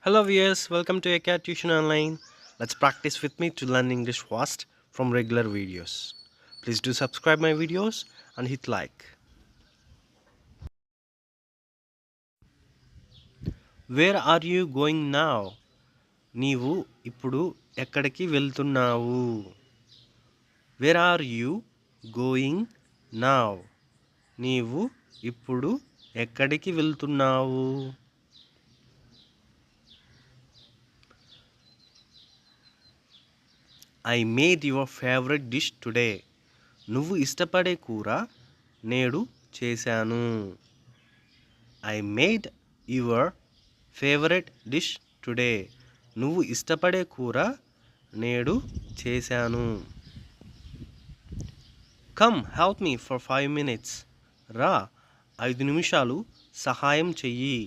Hello viewers, welcome to ACAT Tuition Online. Let's practice with me to learn English fast from regular videos. Please do subscribe my videos and hit like. Where are you going now? నీవు ఇప్పుడు ఎక్కడికి వెళ్తున్నావు? Where are you going now? నీవు ఇప్పుడు ఎక్కడికి వెళ్తున్నావు? I made your favorite dish today. నువ్వు ఇష్టపడే కూర నేడు చేశాను. I made your favorite dish today. నువ్వు ఇష్టపడే కూర నేడు చేశాను. Come help me for 5 minutes. రా 5 నిమిషాలు సహాయం చెయ్యి.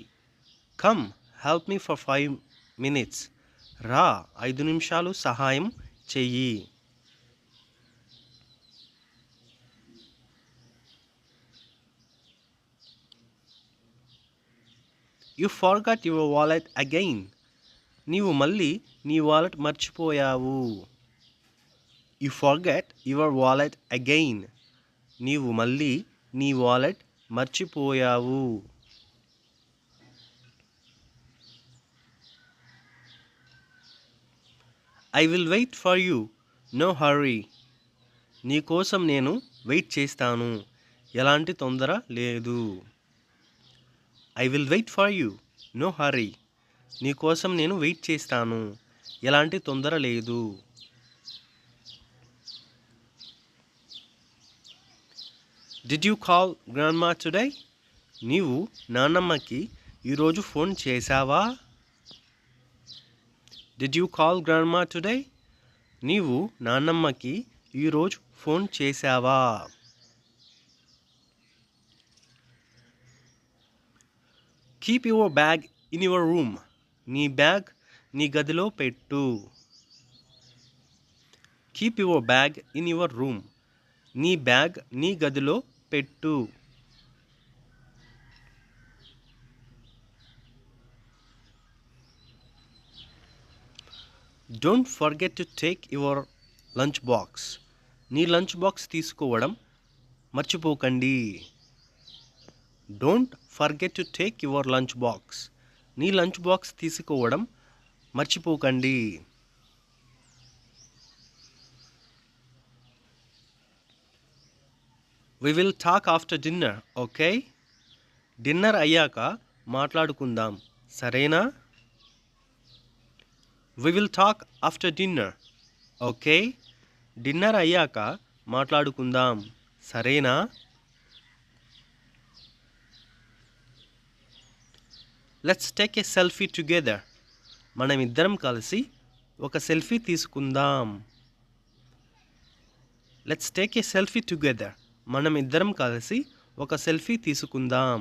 Come help me for 5 minutes. రా 5 నిమిషాలు సహాయం చెయ్యి. You forgot your wallet again. నీవు మళ్ళీ నీ వాలెట్ మర్చిపోయావు. You forget your wallet again. నీవు మళ్ళీ నీ వాలెట్ మర్చిపోయావు. I will wait for you. No hurry. నీ కోసం నేను వెయిట్ చేస్తాను. ఎలాంటి తొందర లేదు. I will wait for you. No hurry. నీ కోసం నేను వెయిట్ చేస్తాను. ఎలాంటి తొందర లేదు. Did you call grandma today? నీవు నాన్నమ్మకి ఈరోజు ఫోన్ చేశావా? Did you call grandma today? నీవు నాన్నమ్మకి ఈరోజు ఫోన్ చేశావా? Keep your bag in your room. నీ బ్యాగ్ నీ గదిలో పెట్టు. Keep your bag in your room. నీ బ్యాగ్ నీ గదిలో పెట్టు. Don't forget to take your lunch box. నీ లంచ్ బాక్స్ తీసుకోవడం మర్చిపోకండి. Don't forget to take your lunch box. నీ లంచ్ బాక్స్ తీసుకోవడం మర్చిపోకండి. We will talk after dinner, okay? Dinner అయ్యాక మాట్లాడుకుందాం, సరేనా? We will talk after dinner, okay? Dinner అయ్యాక మాట్లాడుకుందాం, సరేనా? Let's take a selfie together. మనమిద్దరం కలిసి ఒక సెల్ఫీ తీసుకుందాం. Let's take a selfie together. మనమిద్దరం కలిసి ఒక సెల్ఫీ తీసుకుందాం.